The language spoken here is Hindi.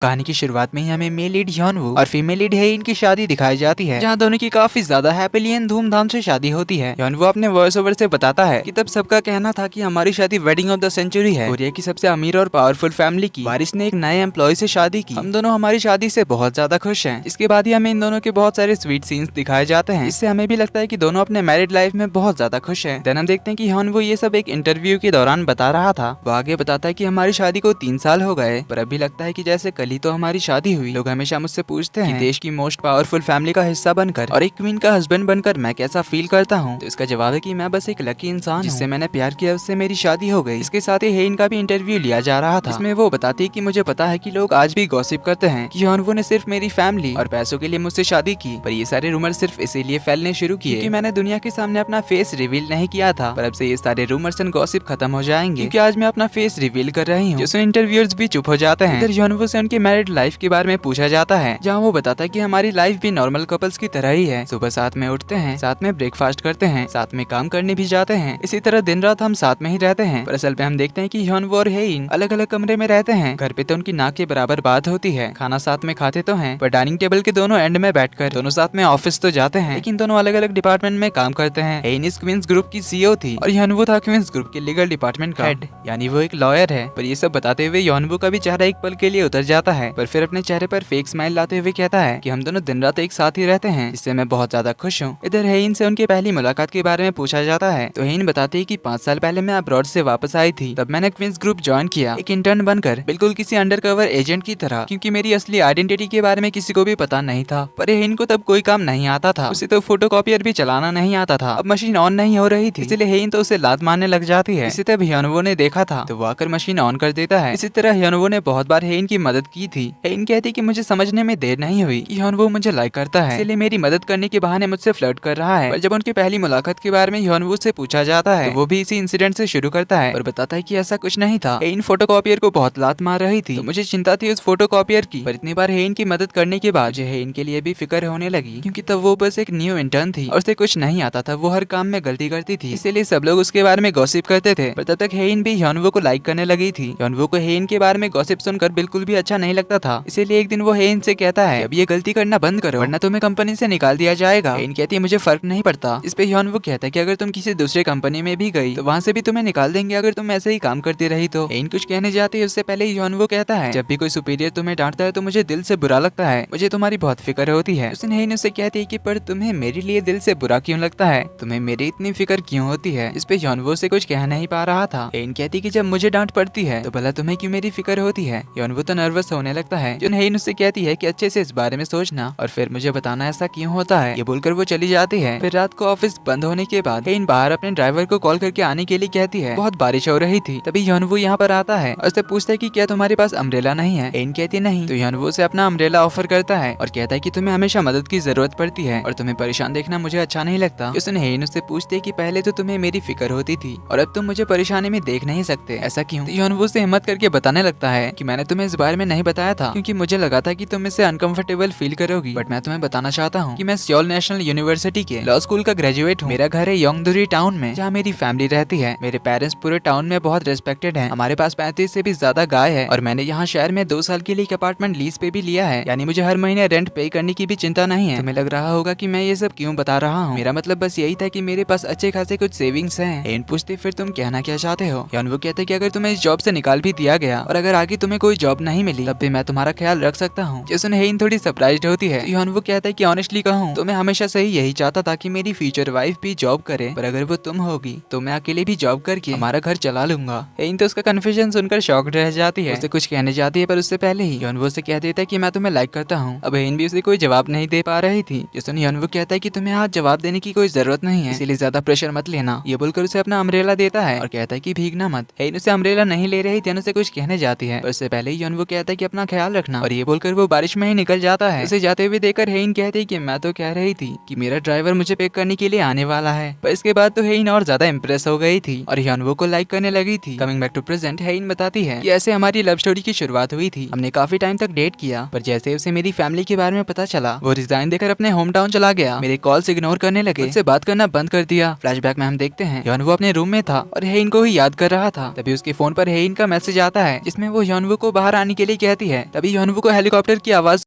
कहानी की शुरुआत में ही हमें मेल लीड यॉनवू और फीमेल लीड हेइन की शादी दिखाई जाती है, जहां दोनों की काफी ज्यादा हैप्पीली एंड धूमधाम से शादी होती है। यॉनवू अपने वॉइस ओवर से बताता है कि तब सबका कहना था कि हमारी शादी वेडिंग ऑफ द सेंचुरी है। कोरिया की सबसे अमीर और पावरफुल फैमिली की बारिश ने एक नए एम्प्लॉय से शादी की। हम दोनों हमारी शादी से बहुत ज्यादा खुश हैं। इसके बाद ही हमें इन दोनों के बहुत सारे स्वीट सीन्स दिखाए जाते हैं। इससे हमें भी लगता है कि दोनों अपने मैरिड लाइफ में बहुत ज्यादा खुश हैं। देन हम देखते हैं कि यॉनवू ये सब एक इंटरव्यू के दौरान बता रहा था। वो आगे बताता है कि हमारी शादी को 3 साल हो गए, पर अभी लगता है कि जैसे कल ही तो हमारी शादी हुई। लोग हमेशा मुझसे पूछते हैं कि देश की मोस्ट पावरफुल फैमिली का हिस्सा बनकर और एक क्वीन का हस्बैंड बनकर मैं कैसा फील करता हूँ। तो इसका जवाब है कि मैं बस एक लकी इंसान हूँ जिससे मैंने प्यार किया, उससे मेरी शादी हो गई। इसके साथ ही हेइन का भी इंटरव्यू लिया जा रहा था, इसमें वो बताती है कि मुझे पता है कि लोग आज भी गॉसिप करते हैं कि यॉनवू ने सिर्फ मेरी फैमिली और पैसों के लिए मुझसे शादी की, पर ये सारे रूमर सिर्फ इसीलिए फैलने शुरू किए कि मैंने दुनिया के सामने अपना फेस रिवील नहीं किया था। पर अब से ये सारे रूमर्स एंड गॉसिप खत्म हो जाएंगे क्योंकि आज मैं अपना फेस रिवील कर रही हूँ। जिसमें इंटरव्यूअर्स भी चुप हो जाते हैं। इधर यॉनवू से उनकी मैरिड लाइफ के बारे में पूछा जाता है, जहाँ वो बताता है कि हमारी लाइफ भी नॉर्मल कपल्स की तरह ही है। सुबह साथ में उठते हैं, साथ में ब्रेकफास्ट करते हैं, साथ में काम करने भी जाते हैं। इसी तरह दिन रात हम साथ में ही रहते हैं। पर असल में हम देखते हैं कि यॉनवू और हेइन अलग अलग कमरे में रहते हैं। घर पे तो उनकी नाक के बराबर बात होती है, खाना साथ में खाते तो हैं, पर डाइनिंग टेबल के दोनों एंड में बैठकर दोनों साथ में ऑफिस तो जाते हैं, लेकिन दोनों अलग अलग डिपार्टमेंट में काम करते हैं। हेइन इस क्वींस ग्रुप की सीईओ थी और यॉनवू था क्वींस ग्रुप के लीगल डिपार्टमेंट का हेड, यानी वो एक लॉयर है। पर ये सब बताते हुए यॉनवू का भी चेहरा एक पल के लिए उतर जाता है, पर फिर अपने चेहरे पर फेक स्माइल लाते हुए कहता है कि हम दोनों दिन रात एक साथ ही रहते हैं, जिससे मैं बहुत ज्यादा खुश हूँ। इधर हेइन से उनकी पहली मुलाकात के बारे में पूछा जाता है, तो हेइन बताती है कि 5 साल पहले मैं अब्रॉड से वापस आई थी। तब मैंने क्वींस ग्रुप ज्वाइन किया, एक इंटर्न बनकर, बिल्कुल किसी अंडरकवर एजेंट की तरह, क्योंकि मेरी असली आइडेंटिटी के बारे में किसी को भी पता नहीं था। पर हेइन को तब कोई काम नहीं आता था, उसे तो फोटोकॉपियर भी चलाना नहीं आता था। अब मशीन ऑन नहीं हो रही थी, इसलिए हेइन तो उसे लात मारने लग जाती है। इसी तरह यॉनवू ने देखा था तो वो आकर मशीन ऑन कर देता है। इसी तरह यॉनवू ने बहुत बार हेइन की मदद की थी। हेइन कहती कि मुझे समझने में देर नहीं हुई कि यॉनवू मुझे लाइक करता है, इसलिए मेरी मदद करने के बहाने मुझसे फ्लर्ट कर रहा है। पर जब उनकी पहली मुलाकात के बारे में यॉनवू से पूछा जाता है, तो वो भी इसी इंसिडेंट से शुरू करता है और बताता है कि ऐसा कुछ नहीं था। हेइन फोटोकॉपियर को बहुत लात मार रही थी, तो मुझे चिंता थी उस फोटोकॉपियर की। पर इतनी बार हेइन की मदद करने के बाद मुझे हेइन के लिए भी फिक्र होने लगी, क्योंकि तब वो बस एक न्यू इंटर्न थी और उसे कुछ नहीं आता था। वो हर काम में गलती करती थी, इसीलिए सब लोग उसके बारे में गॉसिप करते थे। पर तब तक हेइन भी यॉनवू को लाइक करने लगी थी। यॉनवू को हेइन के बारे में गॉसिप सुनकर बिल्कुल भी अच्छा नहीं लगता था, इसीलिए एक दिन वो हेइन से कहता है अब ये गलती करना बंद करो वरना तुम्हें कंपनी से निकाल दिया जाएगा। हेइन कहती है मुझे फर्क नहीं पड़ता। इस पे यॉनवू कहता है कि अगर तुम किसी दूसरे कंपनी में भी गई तो वहाँ से भी तुम्हें निकाल देंगे अगर तुम ऐसे ही काम करती रही तो। हेइन कुछ कहने जाती है उससे पहले यॉनवू कहता है जब भी कोई सुपीरियर तुम्हें डांटता है तो मुझे दिल से बुरा लगता है, मुझे तुम्हारी बहुत फिक्र होती है। उस दिन हेइन उससे कहती है कि पर तुम्हें मेरे लिए दिल से बुरा क्यों लगता है, तुम्हें मेरी इतनी फिक्र क्यों होती है। इस पे यॉनवू से कुछ कह नहीं पा रहा था। हेइन कहती कि जब मुझे डांट पड़ती है तो भला तुम्हें क्यों मेरी फिक्र होती है। यॉनवू तो नर्वस होने लगता है। जो हेइन उससे कहती है कि अच्छे से इस बारे में सोचना और फिर मुझे बताना ऐसा क्यों होता है। ये बोलकर वो चली जाती है। फिर रात को ऑफिस बंद होने के बाद हेइन बाहर अपने ड्राइवर को कॉल करके आने के लिए कहती है। बहुत बारिश हो रही थी, तभी यॉनवू यहाँ पर आता है और उससे पूछता है कि क्या तुम्हारे पास अम्ब्रेला नहीं है। हेइन कहती नहीं, तो यॉनवू से अपना अम्ब्रेला ऑफर करता है और कहता है कि तुम्हें हमेशा मदद की जरूरत पड़ती है और तुम्हें परेशान देखना मुझे अच्छा नहीं लगता। उसने हेइन उससे पूछते है कि पहले तो तुम्हें मेरी फिक्र होती थी और अब तुम मुझे परेशानी में देख नहीं सकते, ऐसा क्यों। तो यॉनवू से हिम्मत करके बताने लगता है कि मैंने तुम्हें इस बारे में नहीं बताया था क्योंकि मुझे लगा था कि तुम इससे अनकंफर्टेबल फील करोगी, बट मैं तुम्हें बताना चाहता हूँ कि मैं सियोल नेशनल यूनिवर्सिटी के लॉ स्कूल का ग्रेजुएट हूँ। मेरा घर है योंगदुरी टाउन में, जहाँ मेरी फैमिली रहती है। मेरे पेरेंट्स पूरे टाउन में बहुत रेस्पेक्टेड हैं। हमारे पास 35 से भी ज्यादा गाय है और मैंने यहाँ शहर में 2 साल के लिए एक अपार्टमेंट लीज पे भी लिया है, यानी मुझे हर महीने रेंट पे करने की भी चिंता नहीं है। तुम्हें लग रहा होगा कि मैं ये सब क्यों बता रहा हूँ, मेरा मतलब बस यही था कि मेरे पास अच्छे खासे कुछ सेविंग्स हैं। हेइन पूछते फिर तुम कहना क्या चाहते हो। यॉनवू कहते कि अगर तुम्हें इस जॉब से निकाल भी दिया गया और अगर आगे तुम्हें कोई जॉब नहीं मिली तब भी मैं तुम्हारा ख्याल रख सकता हूँ। जिसने हेइन थोड़ी सरप्राइज्ड होती है। यॉनवू कहता है कि ऑनेस्टली कहूँ तो मैं हमेशा से ही यही चाहता था कि मेरी फ्यूचर वाइफ भी जॉब करे, पर अगर वो तुम होगी तो मैं अकेले भी जॉब करके हमारा घर चला लूंगा। हेइन तो उसका कन्फ्यूजन सुनकर शॉक्ड रह जाती है। उसे कुछ कहने जाती है पर उससे पहले ही यॉनवू से कह देता है कि मैं तुम्हें लाइक करता हूँ। अब हेइन भी उसे कोई जवाब नहीं दे पा रही थी। जिसने यॉनवू कहता है कि तुम्हें आज जवाब देने की कोई जरूरत नहीं है, इसीलिए ज्यादा प्रेशर मत लेना। ये बोलकर उसे अपना अम्ब्रेला देता है और कहता है कि भीगना मत। हेइन उसे अम्ब्रेला नहीं ले रही थी, उसे कुछ कहने जाती है पर उससे पहले ही यॉनवू कहता है कि अपना ख्याल रखना और ये बोलकर वो बारिश में ही निकल जाता है। उसे जाते हुए देखकर हेइन कहती है कि मैं तो कह रही थी कि मेरा ड्राइवर मुझे पिक करने के लिए आने वाला है। पर इसके बाद तो हेइन और ज्यादा इम्प्रेस हो गई थी और यॉनवू को लाइक करने लगी थी। कमिंग बैक टू प्रेजेंट, हेइन बताती है कि ऐसे हमारी लव स्टोरी की शुरुआत हुई थी। हमने काफी टाइम तक डेट किया, पर जैसे उसे मेरी फैमिली के बारे में पता चला वो रिजाइन देकर अपने होम टाउन चला गया। मेरे कॉल्स इग्नोर करने लगे, उससे बात करना बंद कर दिया। फ्लैशबैक में हम देखते हैं यॉनवू अपने रूम में था और हेइन को ही याद कर रहा था। तभी उसके फोन पर हेइन का मैसेज आता है जिसमें वो यॉनवू को बाहर आने के लिए कहती है। तभी योनवू को हेलीकॉप्टर की आवाज